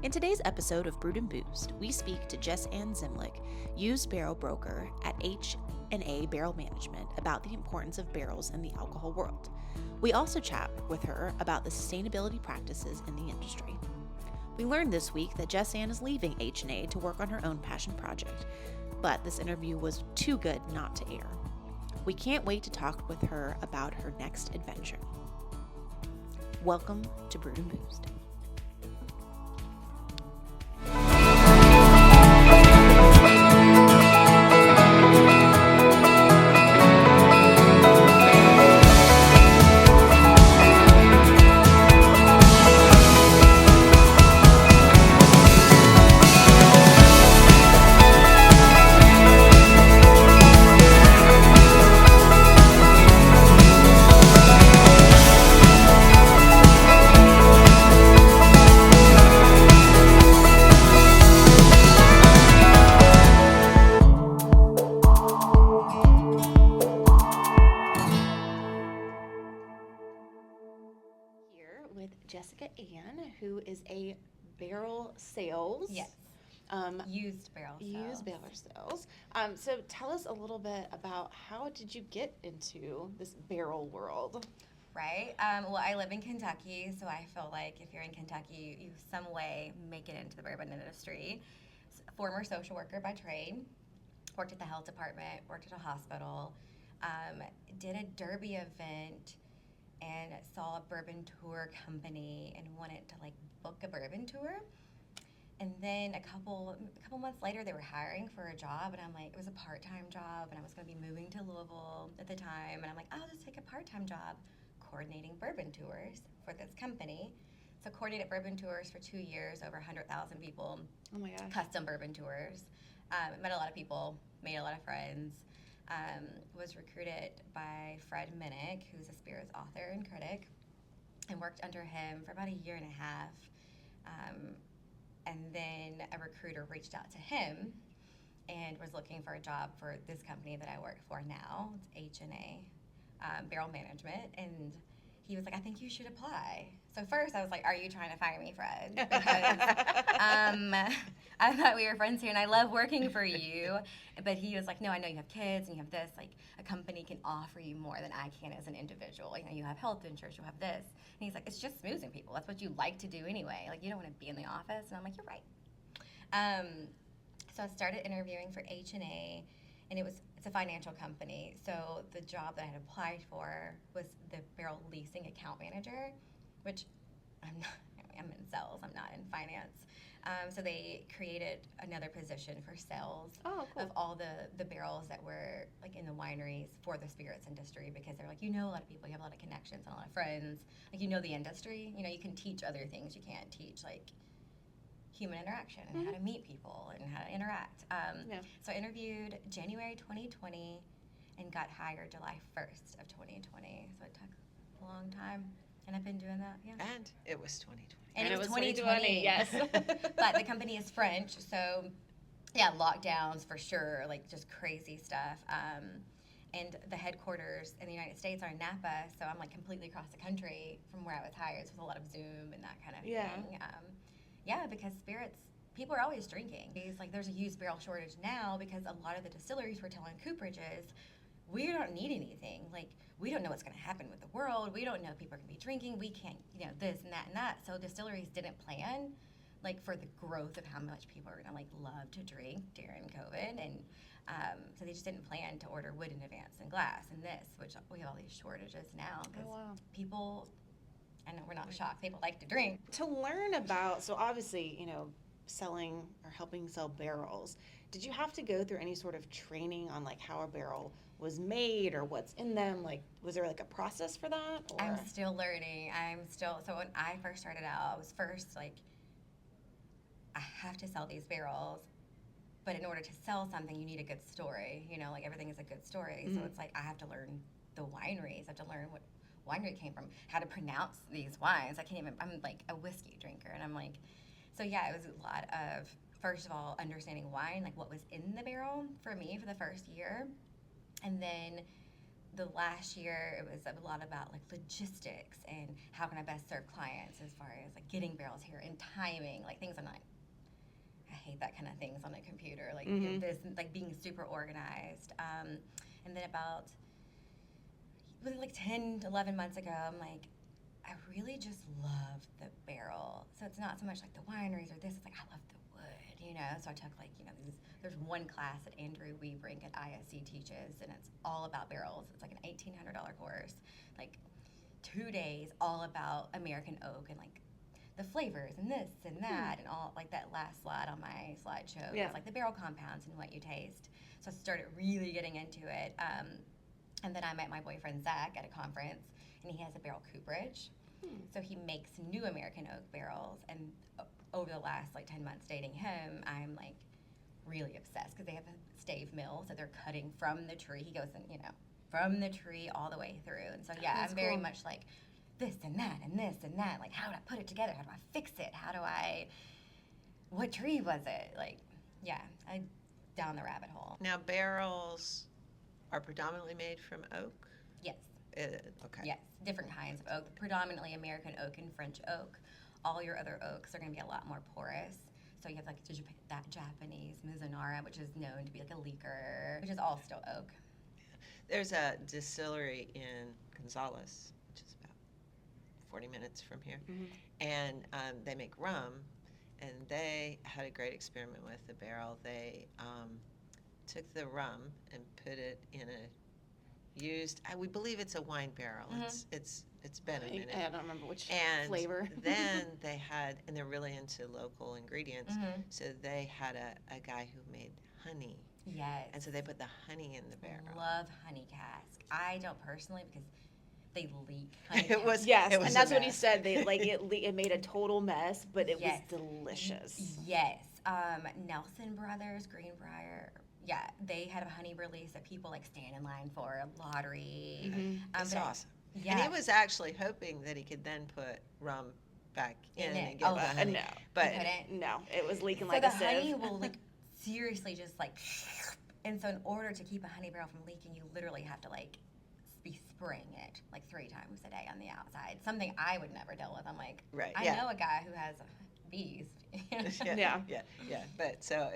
In today's episode of Brewed and Boozed, we speak to JessAnn Zimlich, used barrel broker at H&A Barrel Management, about the importance of barrels in the alcohol world. We also chat with her about the sustainability practices in the industry. We learned this week that JessAnn is leaving H&A to work on her own passion project, but this interview was too good not to air. We can't wait to talk with her about her next adventure. Welcome to Brewed and Boozed. With JessAnn, who is a barrel sales. Yes. Used barrel sales. So tell us a little bit about how did you get into this barrel world? Right. Well, I live in Kentucky, so I feel like if you're in Kentucky, you some way make it into the bourbon industry. Former social worker by trade, worked at the health department, worked at a hospital, did a derby event, and saw a bourbon tour company and wanted to book a bourbon tour. And then a couple months later, they were hiring for a job, and I'm like, it was a part-time job, and I was going to be moving to Louisville at the time, and I'm like, I'll just take a part-time job coordinating bourbon tours for this company. So coordinated bourbon tours for 2 years, over 100,000 people. Oh my gosh. Custom bourbon tours. Met a lot of people, made a lot of friends. Was recruited by Fred Minnick, who's a spirits author and critic, and worked under him for about a year and a half. And then a recruiter reached out to him and was looking for a job for this company that I work for now. It's H&A Barrel Management. And he was like, I think you should apply. So first I was like, are you trying to fire me, Fred? Because I thought we were friends here and I love working for you. But he was like, no, I know you have kids and you have this. Like, a company can offer you more than I can as an individual. You know, you have health insurance, you have this. And he's like, it's just smoozing people. That's what you like to do anyway. Like, you don't want to be in the office. And I'm like, you're right. So I started interviewing for H&A, and it's a financial company. So the job that I had applied for was the barrel leasing account manager, which I'm in sales, I'm not in finance. So they created another position for sales of all the barrels that were in the wineries for the spirits industry, because they're like, you know a lot of people, you have a lot of connections and a lot of friends, you know the industry, you can teach other things you can't teach, human interaction and how to meet people and how to interact. So I interviewed January 2020 and got hired July 1st of 2020. So it took a long time. And I've been doing that, yeah. And it was 2020. And it was 2020, yes. But the company is French, so yeah, lockdowns for sure, just crazy stuff. And the headquarters in the United States are in Napa, so I'm completely across the country from where I was hired. So it was a lot of Zoom and that kind of thing. Yeah, because spirits, people are always drinking. There's a used barrel shortage now because a lot of the distilleries were telling cooperages, we don't need anything. We don't know what's going to happen with the world. We don't know if people are going to be drinking. We can't, this and that and that. So distilleries didn't plan, for the growth of how much people are going to, love to drink during COVID. And so they just didn't plan to order wood in advance and glass and this, which we have all these shortages now because people, I know we're not shocked, people like to drink. To learn about, so obviously, selling or helping sell barrels, did you have to go through any sort of training on how a barrel was made or what's in them? Was there a process for that? Or? I'm still learning. So when I first started out, I was first I have to sell these barrels, but in order to sell something, you need a good story. Everything is a good story. Mm-hmm. So it's I have to learn the wineries. I have to learn what winery came from, how to pronounce these wines. I'm a whiskey drinker, and I'm so yeah, it was a lot of, first of all, understanding wine, what was in the barrel for me for the first year, and then the last year it was a lot about like logistics and how can I best serve clients as far as like getting barrels here and timing, like things I'm not. I hate that kind of things on a computer, like this, like being super organized. And then about like 10, 11 months ago, I'm like, I really just love the barrel. So it's not so much like the wineries or this, it's like I love the wood, you know? So I took like, you know, there's one class that Andrew Webrink at ISC teaches, and it's all about barrels. It's like an $1,800 course, like 2 days all about American oak and like the flavors and this and that and all, like that last slide on my slideshow is like the barrel compounds and what you taste. So I started really getting into it. And then I met my boyfriend Zach at a conference, and he has a barrel cooperage. So he makes new American oak barrels, and over the last like 10 months dating him, I'm like really obsessed because they have a stave mill, so they're cutting from the tree. He goes in, you know, from the tree all the way through. And so yeah, I'm very much like this and that and this and that. Like, how do I put it together? How do I fix it? What tree was it? Like, yeah, I down the rabbit hole. Now, barrels are predominantly made from oak? Yes. Okay. Yes, different kinds of oak, predominantly American oak and French oak. All your other oaks are going to be a lot more porous. So you have like that Japanese Mizunara, which is known to be like a leaker, which is all still oak. There's a distillery in Gonzales, which is about 40 minutes from here, and they make rum, and they had a great experiment with the barrel. They took the rum and put it in we believe it's a wine barrel. It's been a minute. I don't remember which flavor. Then they had, and they're really into local ingredients, so they had a guy who made honey. Yes. And so they put the honey in the barrel. Love honey cask. I don't personally because they leak honey It was, yes, it was and that's a what he mess. said. They like it made a total mess, but it was delicious. Yes. Nelson Brothers, Greenbrier. Yeah, they had a honey release that people like stand in line for, a lottery. It's awesome. Yeah. And he was actually hoping that he could then put rum back in and get the honey. No, but no, it was leaking So like the a sieve. honey will like seriously just like, and so in order to keep a honey barrel from leaking, you literally have to like be spraying it like 3 times a day on the outside. Something I would never deal with. I'm like, I know a guy who has bees. yeah. But so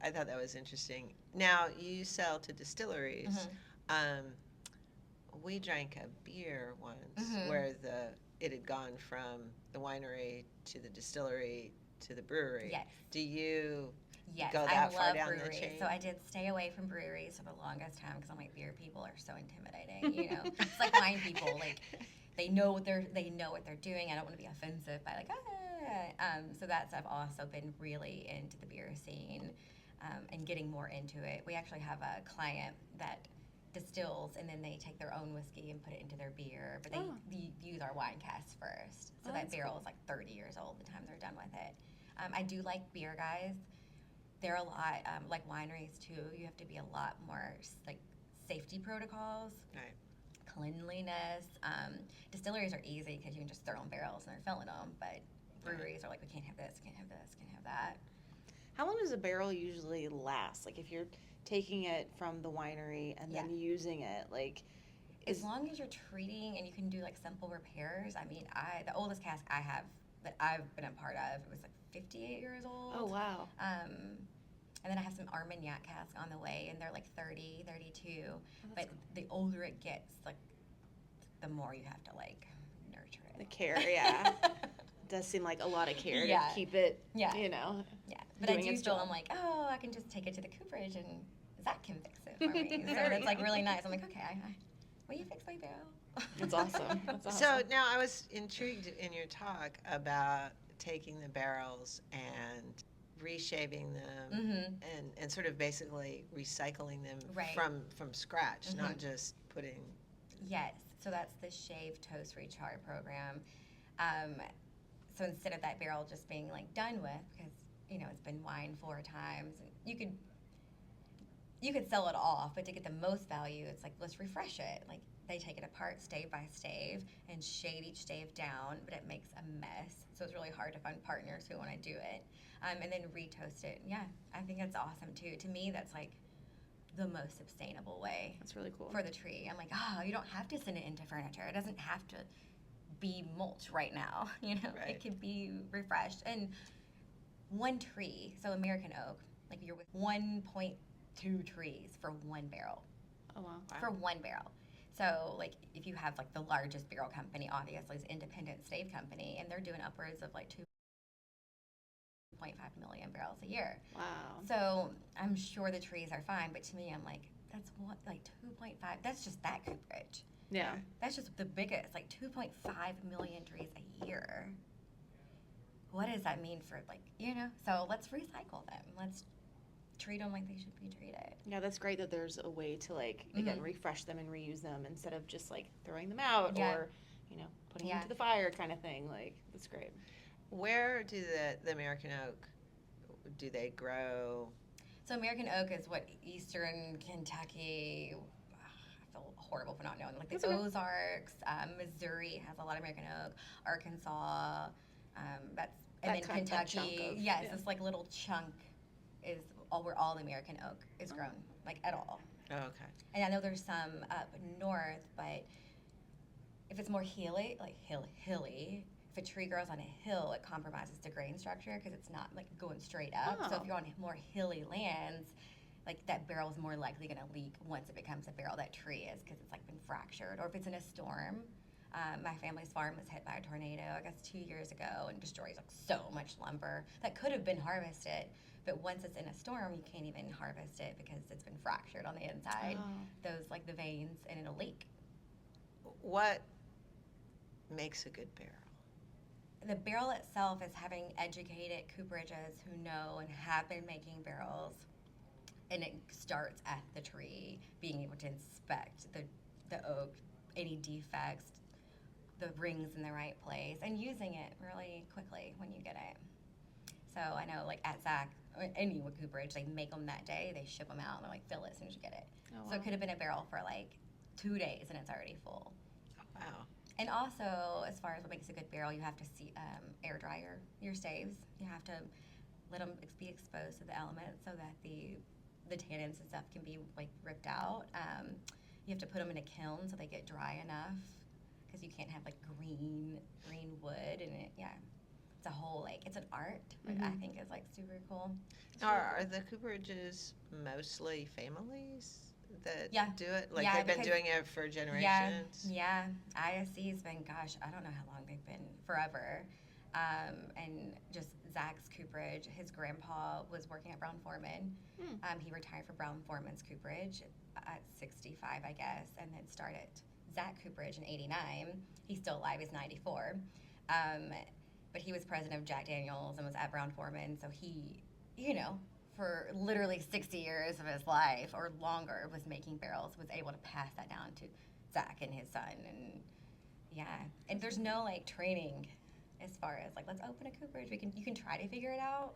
I thought that was interesting. Now you sell to distilleries. We drank a beer once where it had gone from the winery to the distillery to the brewery. Yes. Do you Yes, go I that far love down breweries. the chain? So I did stay away from breweries for the longest time because I'm like, beer people are so intimidating. You know, it's like wine people. Like they know what they're doing. I don't want to be offensive by like so I've also been really into the beer scene and getting more into it. We actually have a client that distills and then they take their own whiskey and put it into their beer, but they use our wine casks first. So that barrel is like 30 years old the time they're done with it. I do like beer guys. They're a lot like wineries too. You have to be a lot more like safety protocols. Right. Cleanliness. Distilleries are easy because you can just throw in barrels and they're filling them, but breweries are like, we can't have this, can't have this, can't have that. How long does a barrel usually last? Like if you're taking it from the winery and then using it, like as long as you're treating and you can do like simple repairs. I mean, the oldest cask I have that I've been a part of, it was like 58 years old. Oh wow. And then I have some Armagnac casks on the way, and they're like 30, 32. But the older it gets, like the more you have to like nurture it. The care, yeah. Does seem like a lot of care to keep it, you know. Yeah, but I do still, I'm like, oh, I can just take it to the cooperage and Zach can fix it for me. So that's like really nice. I'm like, okay, will you fix my barrel? It's awesome. That's awesome. So now I was intrigued in your talk about taking the barrels and reshaving them and sort of basically recycling them from scratch, not just putting. Yes, so that's the Shave Toast Rechar program. So instead of that barrel just being like done with, because you know it's been wined 4 times, you could sell it off, but to get the most value, it's like let's refresh it. Like they take it apart stave by stave and shave each stave down, but it makes a mess. So it's really hard to find partners who want to do it. And then retoast it. Yeah, I think that's awesome too. To me, that's like the most sustainable way That's really cool. for the tree. I'm like, oh, you don't have to send it into furniture. It doesn't have to be mulch right now. You know, Right. it could be refreshed. And one tree, so American oak, like you're with 1.2 trees for one barrel. Oh, wow. Wow. For one barrel. So, like, if you have like the largest barrel company, obviously, is Independent Stave Company, and they're doing upwards of like 2.5 million barrels a year. Wow. So I'm sure the trees are fine, but to me, I'm like, that's what, like 2.5. That's just that cooperage. Yeah. That's just the biggest, like 2.5 million trees a year. What does that mean for, like, you know? So let's recycle them. Let's treat them like they should be treated. Yeah, that's great that there's a way to, like, again, Mhm. refresh them and reuse them instead of just, like, throwing them out Yeah. or, you know, putting them Yeah. into the fire kind of thing. Like, that's great. Where do the American oak, do they grow? So American oak is what Eastern Kentucky. I feel horrible for not knowing. Like the That's okay. Ozarks, Missouri has a lot of American oak. Arkansas, that's That and then kind- that Kentucky. chunk of- Yes, yeah. this like little chunk is all where all the American oak is grown, like at all. Oh, okay. And I know there's some up north, but if it's more hilly, like hilly, if a tree grows on a hill, it compromises the grain structure because it's not like going straight up. So Oh. if you're on more hilly lands, like that barrel is more likely going to leak once it becomes a barrel. That tree is because it's like been fractured, or if it's in a storm. My family's farm was hit by a tornado, I guess 2 years ago, and destroys like so much lumber that could have been harvested. But once it's in a storm, you can't even harvest it because it's been fractured on the inside. Oh. Those like the veins, and it'll leak. What makes a good barrel? The barrel itself is having educated cooperages who know and have been making barrels, and it starts at the tree, being able to inspect the oak, any defects, the rings in the right place, and using it really quickly when you get it. So I know, like at Zach, or any cooperage, they make them that day, they ship them out, and they're like, fill it as soon as you get it. Oh, So it wow. could have been a barrel for like 2 days, and it's already full. Wow. And also, as far as what makes a good barrel, you have to air dry your staves. You have to let them be exposed to the elements so that the tannins and stuff can be like ripped out. You have to put them in a kiln so they get dry enough, because you can't have like green wood and it. Yeah, it's a whole like it's an art, which I Mhm. think is like super cool. Are the cooperages mostly families that Yeah. do it? Like Yeah, they've been because- doing it for generations? Yeah. ISC's been, gosh, I don't know how long they've been, forever. And just Zach's cooperage, his grandpa was working at Brown Forman. He retired from Brown Forman's cooperage at 65, I guess, and then started Zach Cooperage in 89. He's still alive, he's 94. But he was president of Jack Daniels and was at Brown Forman, so he, you know, for literally 60 years of his life or longer was making barrels, was able to pass that down to Zach and his son. And yeah, and there's no like training as far as like, let's open a cooperage. You can try to figure it out,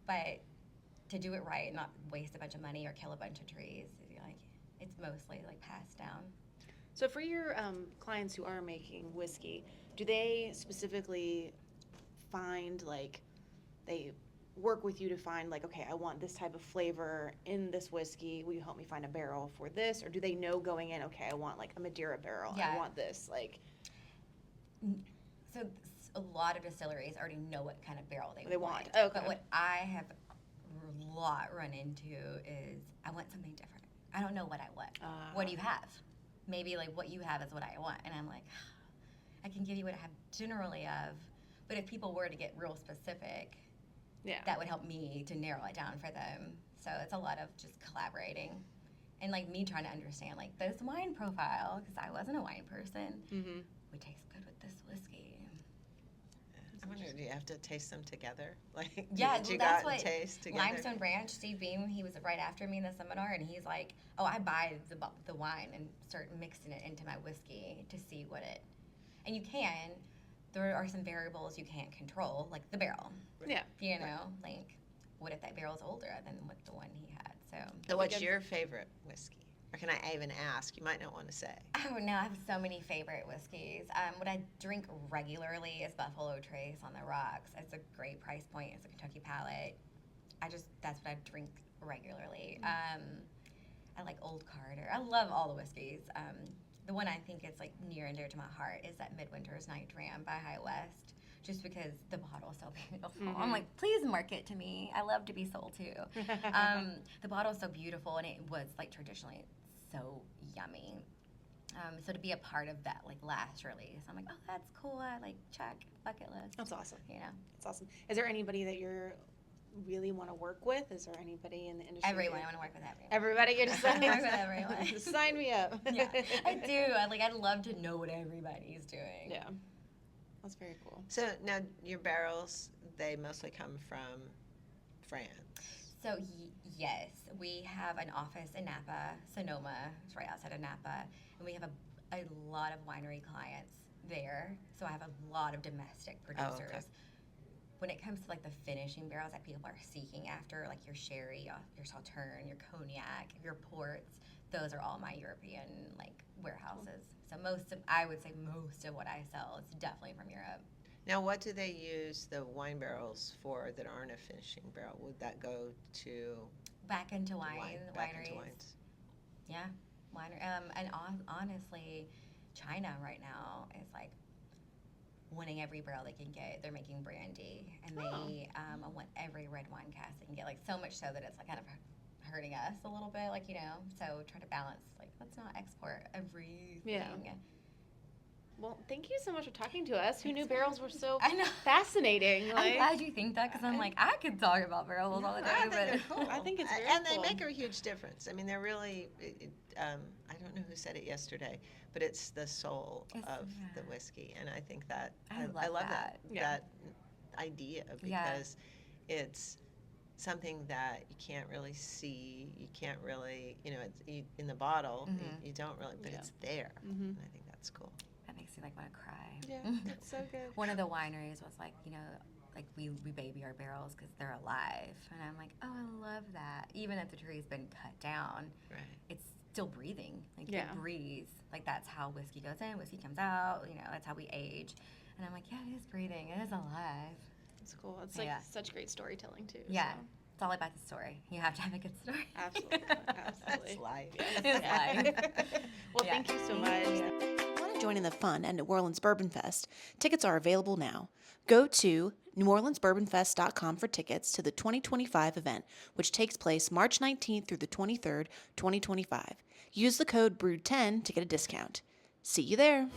but to do it right and not waste a bunch of money or kill a bunch of trees, like it's mostly like passed down. So for your clients who are making whiskey, do they specifically find, like, they work with you to find, like, okay, I want this type of flavor in this whiskey, will you help me find a barrel for this? Or do they know going in, okay, I want like a Madeira barrel, Yeah. I want this, like, So a lot of distilleries already know what kind of barrel They want. want. Okay. But what I have a lot run into is I want something different. I don't know what I want. What do you have? Maybe like what you have is what I want. And I'm like, I can give you what I have generally of, but if people were to get real specific, yeah. that would help me to narrow it down for them. So it's a lot of just collaborating and like me trying to understand like this wine profile, because I wasn't a wine person, Mm-hmm. would taste good with this whiskey. I wonder, do you have to taste them together? Like, Yeah, did you that's go out and what taste together? Limestone Branch, Steve Beam, he was right after me in the seminar, and he's like, oh, I buy the wine and start mixing it into my whiskey to see what it, and you can, there are some variables you can't control, like the barrel, Yeah. you know, like what if that barrel's older than what the one he had, So what's your favorite whiskey? Or can I even ask? You might not want to say. Oh no, I have so many favorite whiskeys. What I drink regularly is Buffalo Trace on the rocks. It's a great price point. It's a Kentucky palate. That's what I drink regularly. I like Old Carter. I love all the whiskeys. The one I think is like near and dear to my heart is that Midwinter's Night Dram by High West, just because the bottle is so beautiful. I'm like, please market to me. I love to be sold to. The bottle is so beautiful, and it was like traditionally so yummy. So to be a part of that like last release, I'm like, oh, that's cool. I like check bucket list. That's awesome. You know, That's awesome. Is there anybody that you're really want to work with? Is there anybody in the industry? everyone. I want to work with everyone. Everybody, you're just I wanna work with everyone. Just sign me up. Yeah, I do. I'd love to know what everybody's doing. Yeah, that's very cool. So now your barrels, they mostly come from France. So yes, we have an office in Napa, Sonoma. It's right outside of Napa, and we have a lot of winery clients there. So I have a lot of domestic producers. Oh, okay. When it comes to like the finishing barrels that people are seeking after, like your sherry, your sauterne, your cognac, your ports, those are all my European like warehouses. So I would say most of what I sell is definitely from Europe. Now, what do they use the wine barrels for that aren't a finishing barrel? Would that go to Back into the wine, back wineries. into wines? Yeah, winery. And honestly, China right now is like winning every barrel they can get. They're making brandy, and they want every red wine cask they can get. Like so much so that it's like kind of hurting us a little bit. Like so try to balance. Like let's not export everything. Yeah. Well, thank you so much for talking to us. Who knew Thanks. barrels were so I know. fascinating? I'm glad you think that because I'm like I could talk about barrels all the day, I think but they're cool. I think it's very and cool. they make a huge difference. I mean, they're really. I don't know who said it yesterday, but it's the soul of the whiskey, and I think that I love that. Yeah. that idea Yeah. because it's something that you can't really see. You can't really, it's in the bottle. You don't really, but it's there. And I think that's cool. That makes me like want to cry. Yeah, that's so good. One of the wineries was like, like we baby our barrels because they're alive, and I'm like, oh, I love that. Even if the tree's been cut down, Right. it's still breathing. Like Yeah. it breathes. Like that's how whiskey goes in, whiskey comes out. That's how we age. And I'm like, yeah, it is breathing. It is alive. It's cool. It's like Yeah. such great storytelling too. Yeah. So. It's all about the story. You have to have a good story. Absolutely. That's Absolutely. life. It's life. Well, Yeah. thank you so much. Want to join in the fun at New Orleans Bourbon Fest? Tickets are available now. Go to NewOrleansBourbonFest.com for tickets to the 2025 event, which takes place March 19th through the 23rd, 2025. Use the code BREWED10 to get a discount. See you there.